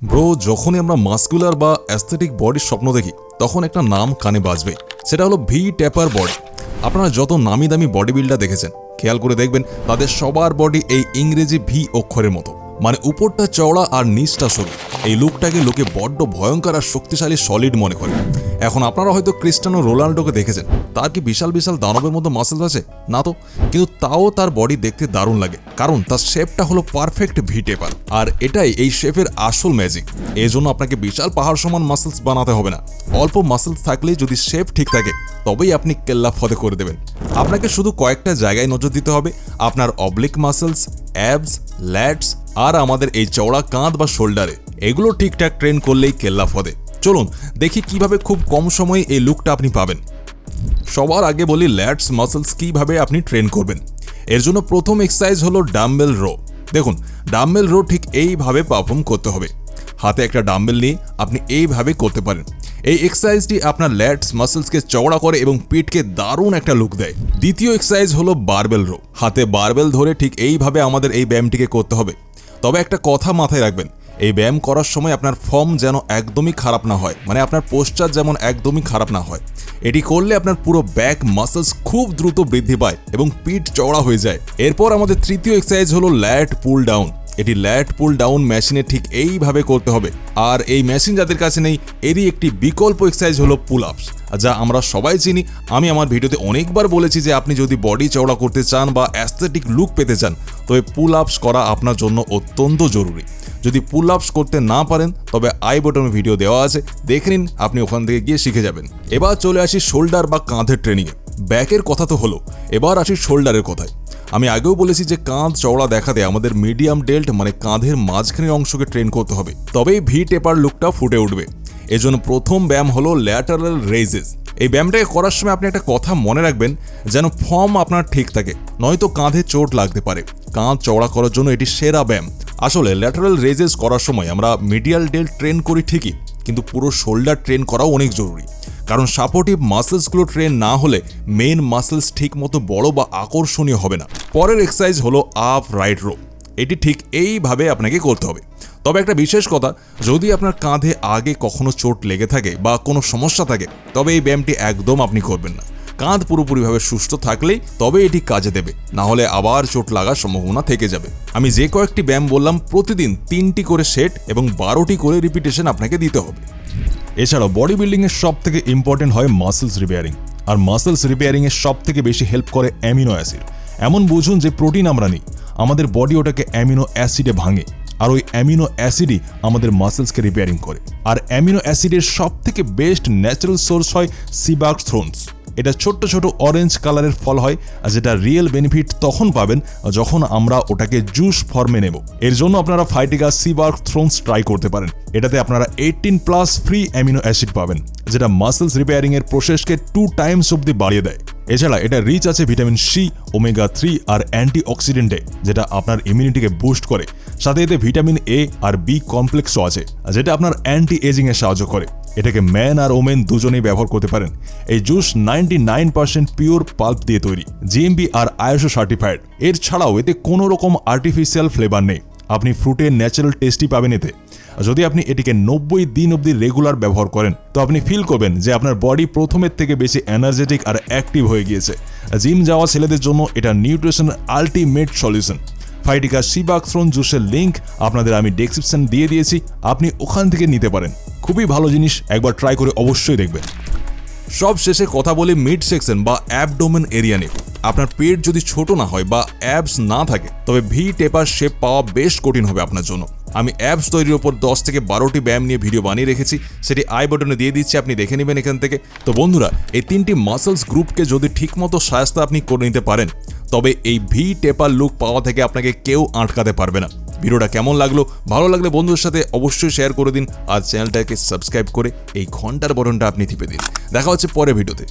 Bro, যখনই আমরা muscular বা অ্যাস্থেটিক বডির স্বপ্ন দেখি তখন একটা নাম কানে বাজবে, সেটা হলো ভি টেপার বডি। আপনারা যত নামি দামি বডি বিল্ডার দেখেছেন খেয়াল করে দেখবেন তাদের সবার বডি এই ইংরেজি ভি অক্ষরের মতো, মানে উপরটা চওড়া আর নিচটা সরু। এই লুকটাকে লোকে বড্ড ভয়ঙ্কর আর শক্তিশালী সলিড মনে করে। এখন আপনারা হয়তো ক্রিস্টিয়ানো রোনাল্ডোকে দেখেছেন, তার কি বিশাল বিশাল দানবের মতো মাসেলস আছে? না তো, কিন্তু তাও তার বডি দেখতে দারুণ লাগে, কারণ তার শেপটা হলো পারফেক্ট ভি টেপার। আর এটাই এই শেপের আসল ম্যাজিক। এই জন্য আপনাকে বিশাল পাহাড় সমান মাসেলস বানাতে হবে না, অল্প মাসেলস থাকলেই যদি শেপ ঠিক থাকে তবেই আপনি কেল্লা ফতে করে দেবেন। আপনাকে শুধু কয়েকটা জায়গায় নজর দিতে হবে, আপনার অবলিক মাসেলস, অ্যাবস, ল্যাটস আর আমাদের এই চওড়া কাঁধ বা শোল্ডারে। এগুলো ঠিকঠাক ট্রেন করলেই কেল্লা ফদে। চলুন দেখি কিভাবে খুব কম সময়ে এই লুকটা আপনি পাবেন। সবার আগে বলি ল্যাটস মাসেলস কিভাবে আপনি ট্রেন করবেন। এর জন্য প্রথম এক্সারসাইজ হলো ডাম্বেল রো। দেখুন, ডাম্বেল রো ঠিক এইভাবে পারফর্ম করতে হবে। হাতে একটা ডাম্বেল নিয়ে আপনি এইভাবে করতে পারেন। এই এক্সারসাইজটি আপনার ল্যাটস মাসেলসকে চওড়া করে এবং পিঠকে দারুণ একটা লুক দেয়। দ্বিতীয় এক্সারসাইজ হলো বারবেল রো। হাতে বারবেল ধরে ঠিক এইভাবে আমাদের এই ব্যায়ামটিকে করতে হবে। তবে একটা কথা মাথায় রাখবেন, এই ব্যায়াম করার সময় আপনার ফর্ম যেন একদমই খারাপ না হয়, মানে আপনার পোস্টার যেমন একদমই খারাপ না হয়। এটি করলে আপনার পুরো ব্যাক মাসেলস খুব দ্রুত বৃদ্ধি পায় এবং পিঠ চওড়া হয়ে যায়। এরপর আমাদের তৃতীয় এক্সারসাইজ হলো ল্যাট পুল ডাউন। এটি ল্যাট পুল ডাউন মেশিনে ঠিক এইভাবে করতে হবে। আর এই মেশিন যাদের কাছে নেই, এরই একটি বিকল্প এক্সারসাইজ হলো পুল আপস, যা আমরা সবাই চিনি। আমি আমার ভিডিওতে অনেকবার বলেছি যে আপনি যদি বডি চওড়া করতে চান বা অ্যাস্থেটিক লুক পেতে চান তবে পুল আপস করা আপনার জন্য অত্যন্ত জরুরি। যদি পুল আপস করতে না পারেন তবে আই বটনে ভিডিও দেওয়া আছে, দেখে নিন, আপনি ওখান থেকে গিয়ে শিখে যাবেন। এবার চলে আসি শোল্ডার বা কাঁধের ট্রেনিংয়ে। ব্যাকের কথা তো হলো, এবার আসি শোল্ডারের কথায়। আমি আগেও বলেছি যে কাঁধ চওড়া দেখাতে আমাদের মিডিয়াম ডেল্ট মানে কাঁধের মাঝখানের অংশকে ট্রেন করতে হবে, তবেই ভি টেপার লুকটা ফুটে উঠবে। এজন্য প্রথম ব্যায়াম হলো ল্যাটারাল রেইজেস। এই ব্যায়ামটাকে করার সময় আপনি একটা কথা মনে রাখবেন, যেন ফর্ম আপনার ঠিক থাকে, নয়তো কাঁধে চোট লাগতে পারে। কাঁধ চওড়া করার জন্য এটি সেরা ব্যায়াম। আসলে ল্যাটারাল রেইজেস করার সময় আমরা মিডিয়াল ডেল্ট ট্রেন করি ঠিকই, কিন্তু পুরো শোল্ডার ট্রেন করাও অনেক জরুরি। কারণ সাপোর্টিভ মাসেলসগুলো ট্রেন না হলে মেন মাসেলস ঠিক মতো বড় বা আকর্ষণীয় হবে না। পরের এক্সারসাইজ হলো আপ রাইট রো। এটি ঠিক এইভাবে আপনাকে করতে হবে। তবে একটা বিশেষ কথা, যদি আপনার কাঁধে আগে কখনো চোট লেগে থাকে বা কোনো সমস্যা থাকে তবে এই ব্যায়ামটি একদম আপনি করবেন না। কাঁধ পুরোপুরিভাবে সুস্থ থাকলেই তবে এটি কাজে দেবে, না হলে আবার চোট লাগার সম্ভাবনা থেকে যাবে। আমি যে কয়েকটি ব্যায়াম বললাম প্রতিদিন 3টি করে সেট এবং 12টি করে রিপিটেশন আপনাকে দিতে হবে। এছাড়াও বডি বিল্ডিংয়ের সব থেকে ইম্পর্টেন্ট হয় মাসেলস রিপেয়ারিং। আর মাসেলস রিপেয়ারিংয়ের সব থেকে বেশি হেল্প করে অ্যামিনো অ্যাসিড। এমন বুঝুন যে প্রোটিন আমরা নিই, আমাদের বডি ওটাকে অ্যামিনো অ্যাসিডে ভাঙে, আর ওই অ্যামিনো অ্যাসিডই আমাদের মাসেলসকে রিপেয়ারিং করে। আর অ্যামিনো অ্যাসিডের সব থেকে বেস্ট ন্যাচারাল সোর্স হয় Buckthorn। এটা ছোট্ট ছোট অরেঞ্জ কালারের ফল হয়, আর যেটা রিয়েল বেনিফিট তখন পাবেন যখন আমরা ওটাকে জুস ফর্মে নেব। এর জন্য আপনারা ফাইটিকা Buckthorn ট্রাই করতে পারেন। এটাতে আপনারা 18+ ফ্রি অ্যামিনো অ্যাসিড পাবেন, যেটা মাসেলস রিপেয়ারিং এর প্রসেসকে 2 টাইমস অব্দি বাড়িয়ে দেয়। এছাড়া এটা রিচ আছে ভিটামিন সি, ওমেগা 3 আর অ্যান্টি অক্সিডেন্টে, যেটা আপনার ইমিউনিটিকে বুস্ট করে। সাথে এতে ভিটামিন এ আর বি কমপ্লেক্সও আছে, যেটা আপনার অ্যান্টি এজিংয়ে সাহায্য করে। এটাকে ম্যান আর ওমেন দুজনেই ব্যবহার করতে পারেন। এই জুস 99% পিওর পাল্প দিয়ে তৈরি, জিএমবি আর আইএসও সার্টিফাইড। এর ছাড়াও এতে কোনো রকম আর্টিফিশিয়াল ফ্লেভার নেই, আপনি ফ্রুটের ন্যাচারাল টেস্টই পাবেন এতে। যদি আপনি এটিকে 90 দিন অবধি রেগুলার ব্যবহার করেন তো আপনি ফিল করবেন যে আপনার বডি প্রথমের থেকে বেশি এনার্জেটিক আর অ্যাক্টিভ হয়ে গিয়েছে। জিম যাওয়া ছেলেদের জন্য এটা নিউট্রিশনের আলটিমেট সলিউশন। ফাইটিকা Buckthorn জুসের লিঙ্ক আপনাদের আমি ডেসক্রিপশন দিয়ে দিয়েছি, আপনি ওখান থেকে নিতে পারেন। খুবই ভালো জিনিস, একবার ট্রাই করে অবশ্যই দেখবেন। সব শেষে কথা বলি মিড সেকশন বা অ্যাবডোমেন এরিয়া নিয়ে। আপনার পেট যদি ছোট না হয় বা অ্যাবস না থাকে তবে ভি টেপার শেপ পাওয়া বেশ কঠিন হবে আপনার জন্য। আমি অ্যাবস তৈরির ওপর 10 থেকে 12টি ব্যায়াম নিয়ে ভিডিও বানিয়ে রেখেছি, সেটি আই বাটনে দিয়ে দিচ্ছি, আপনি দেখে নেবেন এখান থেকে। তো বন্ধুরা, এই 3টি মাসেলস গ্রুপকে যদি ঠিকমতো সাহায্য আপনি করে নিতে পারেন তবে এই ভি টেপার লুক পাওয়া থেকে আপনাকে কেউ আটকাতে পারবে না। ভিডিওটা কেমন লাগলো? ভালো লাগলে বন্ধুদের সাথে অবশ্যই শেয়ার করে দিন, আর চ্যানেলটাকে সাবস্ক্রাইব করে এই ঘন্টার বটনটা আপনি টিপে দিন। দেখা হচ্ছে পরের ভিডিওতে।